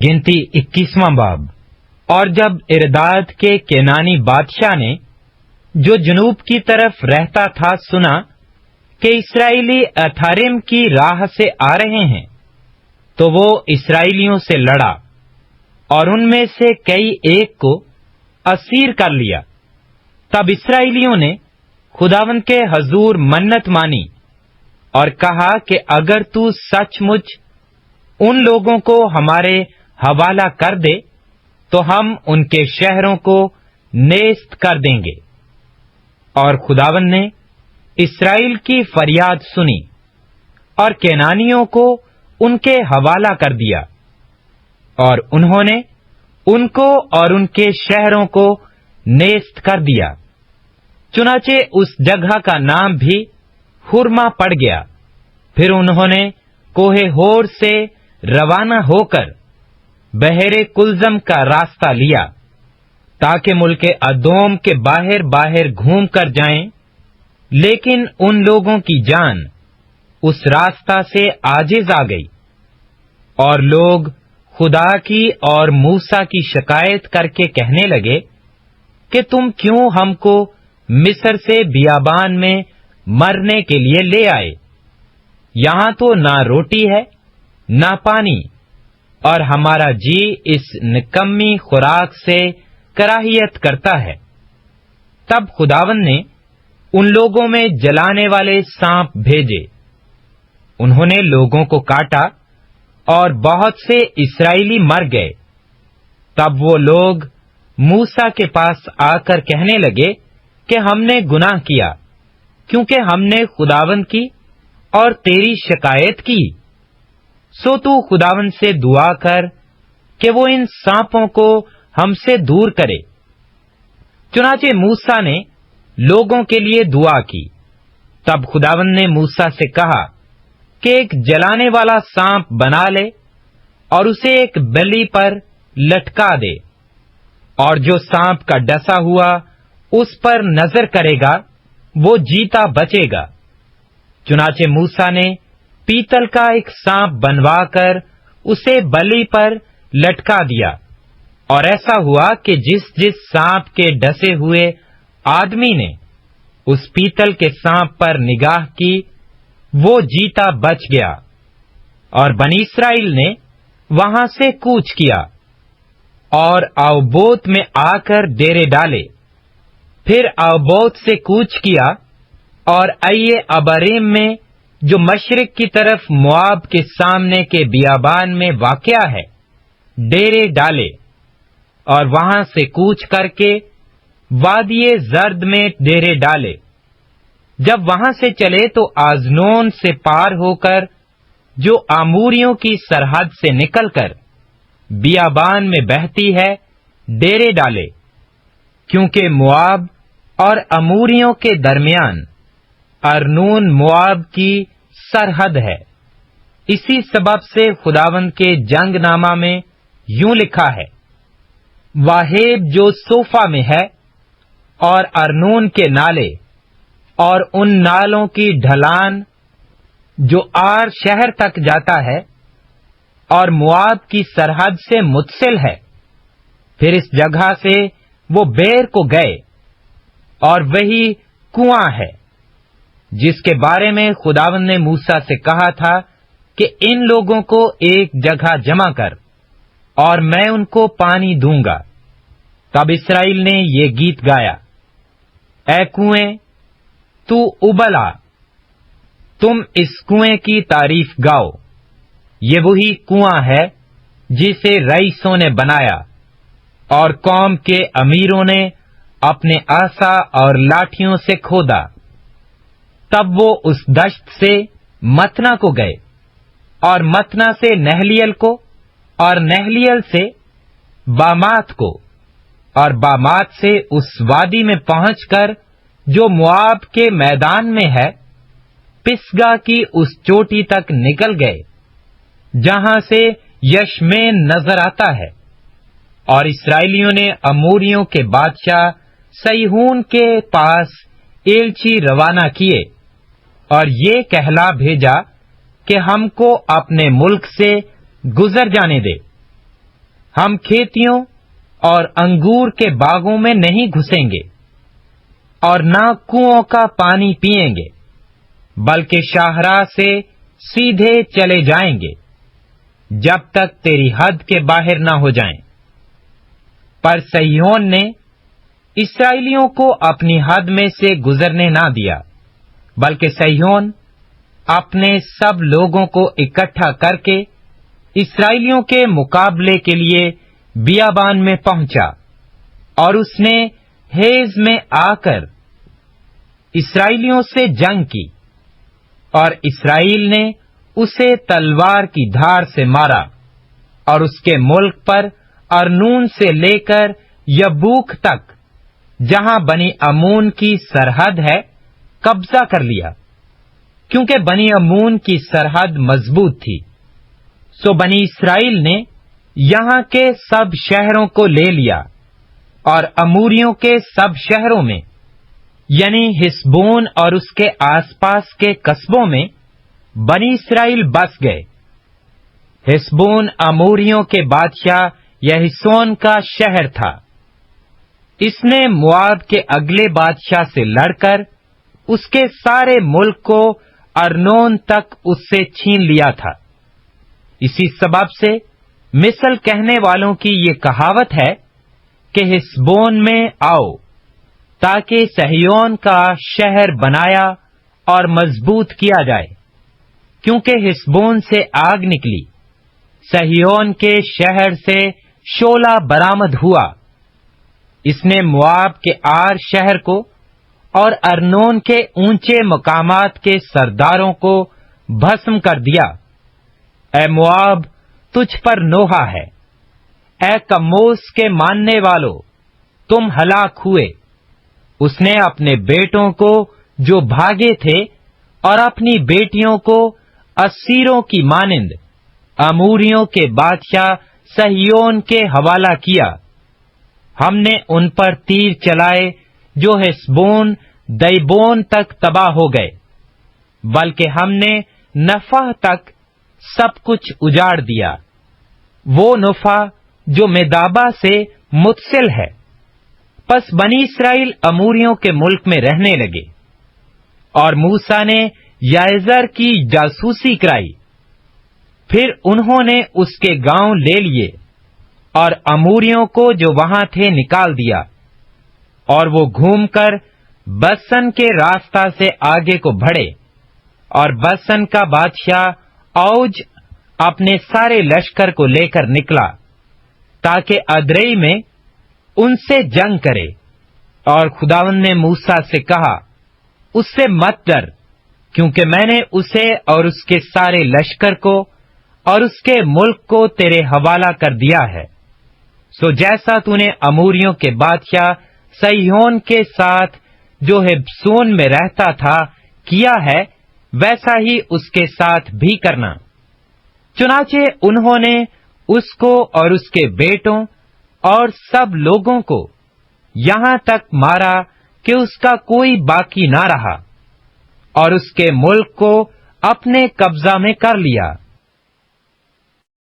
گنتی 21واں باب۔ اور جب ارداد کے کینانی بادشاہ نے جو جنوب کی طرف رہتا تھا سنا کہ اسرائیلی اتھارم کی راہ سے آ رہے ہیں، تو وہ اسرائیلیوں سے لڑا اور ان میں سے کئی ایک کو اسیر کر لیا۔ تب اسرائیلیوں نے خداوند کے حضور منت مانی اور کہا کہ اگر تو سچ مچ ان لوگوں کو ہمارے حوالہ کر دے تو ہم ان کے شہروں کو نیست کر دیں گے۔ اور خداوند نے اسرائیل کی فریاد سنی اور کینانیوں کو ان کے حوالہ کر دیا، اور انہوں نے ان کو اور ان کے شہروں کو نیست کر دیا۔ چنانچہ اس جگہ کا نام بھی ہرما پڑ گیا۔ پھر انہوں نے کوہ ہور سے روانہ ہو کر بحر کلزم کا راستہ لیا تاکہ ملک ادوم کے باہر باہر گھوم کر جائیں، لیکن ان لوگوں کی جان اس راستہ سے عاجز آ گئی، اور لوگ خدا کی اور موسیٰ کی شکایت کر کے کہنے لگے کہ تم کیوں ہم کو مصر سے بیابان میں مرنے کے لیے لے آئے؟ یہاں تو نہ روٹی ہے نہ پانی، اور ہمارا جی اس نکمی خوراک سے کراہیت کرتا ہے۔ تب خداوند نے ان لوگوں میں جلانے والے سانپ بھیجے، انہوں نے لوگوں کو کاٹا اور بہت سے اسرائیلی مر گئے۔ تب وہ لوگ موسیٰ کے پاس آ کر کہنے لگے کہ ہم نے گناہ کیا، کیونکہ ہم نے خداوند کی اور تیری شکایت کی۔ سو تو خداوند سے دعا کر کہ وہ ان سانپوں کو ہم سے دور کرے۔ چنانچہ موسیٰ نے لوگوں کے لیے دعا کی۔ تب خداوند نے موسیٰ سے کہا کہ ایک جلانے والا سانپ بنا لے اور اسے ایک بلی پر لٹکا دے، اور جو سانپ کا ڈسا ہوا اس پر نظر کرے گا وہ جیتا بچے گا۔ چنانچہ موسیٰ نے پیتل کا ایک سانپ بنوا کر اسے بلی پر لٹکا دیا، اور ایسا ہوا کہ جس جس سانپ کے ڈسے ہوئے آدمی نے اس پیتل کے سانپ پر نگاہ کی وہ جیتا بچ گیا، اور بنی اسرائیل نے وہاں سے کوچ کیا اور آوبوت میں آ کر ڈیرے ڈالے۔ پھر آوبوت سے کوچ کیا اور ایے ابریم میں جو مشرق کی طرف مواب کے سامنے کے بیابان میں واقع ہے ڈیرے ڈالے، اور وہاں سے کوچ کر کے وادی زرد میں ڈیرے ڈالے۔ جب وہاں سے چلے تو آزنون سے پار ہو کر جو آموریوں کی سرحد سے نکل کر بیابان میں بہتی ہے ڈیرے ڈالے، کیونکہ مواب اور اموریوں کے درمیان ارنون مواب کی سرحد ہے۔ اسی سبب سے خداوند کے جنگ نامہ میں یوں لکھا ہے، واہیب جو صوفا میں ہے، اور ارنون کے نالے اور ان نالوں کی ڈھلان جو آر شہر تک جاتا ہے اور مواب کی سرحد سے متصل ہے۔ پھر اس جگہ سے وہ بیر کو گئے، اور وہی کنواں ہے جس کے بارے میں خداوند نے موسیٰ سے کہا تھا کہ ان لوگوں کو ایک جگہ جمع کر اور میں ان کو پانی دوں گا۔ تب اسرائیل نے یہ گیت گایا، اے کنویں تو ابل آ، تم اس کنویں کی تعریف گاؤ۔ یہ وہی کنواں ہے جسے رئیسوں نے بنایا اور قوم کے امیروں نے اپنے عصا اور لاٹھیوں سے کھودا۔ تب وہ اس دشت سے متنا کو گئے، اور متنا سے نہلیل کو، اور نہلیل سے بامات کو، اور بامات سے اس وادی میں پہنچ کر جو مواب کے میدان میں ہے پسگا کی اس چوٹی تک نکل گئے جہاں سے یشمین نظر آتا ہے۔ اور اسرائیلیوں نے اموریوں کے بادشاہ سیہون کے پاس ایلچی روانہ کیے اور یہ کہلا بھیجا کہ ہم کو اپنے ملک سے گزر جانے دے۔ ہم کھیتیوں اور انگور کے باغوں میں نہیں گھسیں گے اور نہ کنووں کا پانی پئیں گے، بلکہ شاہراہ سے سیدھے چلے جائیں گے جب تک تیری حد کے باہر نہ ہو جائیں۔ پر صہیون نے اسرائیلیوں کو اپنی حد میں سے گزرنے نہ دیا، بلکہ صہیون اپنے سب لوگوں کو اکٹھا کر کے اسرائیلیوں کے مقابلے کے لیے بیابان میں پہنچا، اور اس نے ہیز میں آ کر اسرائیلیوں سے جنگ کی، اور اسرائیل نے اسے تلوار کی دھار سے مارا، اور اس کے ملک پر ارنون سے لے کر یبوک تک، جہاں بنی امون کی سرحد ہے، قبضہ کر لیا، کیونکہ بنی امون کی سرحد مضبوط تھی۔ سو بنی اسرائیل نے یہاں کے سب شہروں کو لے لیا، اور اموریوں کے سب شہروں میں، یعنی ہسبون اور اس کے آس پاس کے قصبوں میں بنی اسرائیل بس گئے۔ ہسبون اموریوں کے بادشاہ یہسون کا شہر تھا۔ اس نے مواب کے اگلے بادشاہ سے لڑ کر اس کے سارے ملک کو ارنون تک اس سے چھین لیا تھا۔ اسی سبب سے مثل کہنے والوں کی یہ کہاوت ہے کہ ہسبون میں آؤ، تاکہ صہیون کا شہر بنایا اور مضبوط کیا جائے، کیونکہ ہسبون سے آگ نکلی، صہیون کے شہر سے شعلہ برآمد ہوا۔ اس نے مواب کے آر شہر کو اور ارنون کے اونچے مقامات کے سرداروں کو بھسم کر دیا۔ اے مواب، تجھ پر نوحہ ہے، اے کموس کے ماننے والو، تم ہلاک ہوئے۔ اس نے اپنے بیٹوں کو جو بھاگے تھے اور اپنی بیٹیوں کو اسیروں کی مانند اموریوں کے بادشاہ صہیون کے حوالہ کیا۔ ہم نے ان پر تیر چلائے جو ہسبون دیبون تک تباہ ہو گئے، بلکہ ہم نے نفع تک سب کچھ اجاڑ دیا، وہ نفع جو میدابا سے متصل ہے۔ پس بنی اسرائیل اموریوں کے ملک میں رہنے لگے، اور موسیٰ نے یعزر کی جاسوسی کرائی۔ پھر انہوں نے اس کے گاؤں لے لیے اور اموریوں کو جو وہاں تھے نکال دیا، اور وہ گھوم کر بسن کے راستہ سے آگے کو بڑھے، اور بسن کا بادشاہ اوج اپنے سارے لشکر کو لے کر نکلا تاکہ ادرئی میں ان سے جنگ کرے۔ اور خداوند نے موسیٰ سے کہا، اس سے مت ڈر، کیونکہ میں نے اسے اور اس کے سارے لشکر کو اور اس کے ملک کو تیرے حوالہ کر دیا ہے۔ سو جیسا تو نے اموریوں کے بادشاہ سیہون کے ساتھ جو ہبسون میں رہتا تھا کیا ہے، ویسا ہی اس کے ساتھ بھی کرنا۔ چنانچہ انہوں نے اس کو اور اس کے بیٹوں اور سب لوگوں کو یہاں تک مارا کہ اس کا کوئی باقی نہ رہا، اور اس کے ملک کو اپنے قبضہ میں کر لیا۔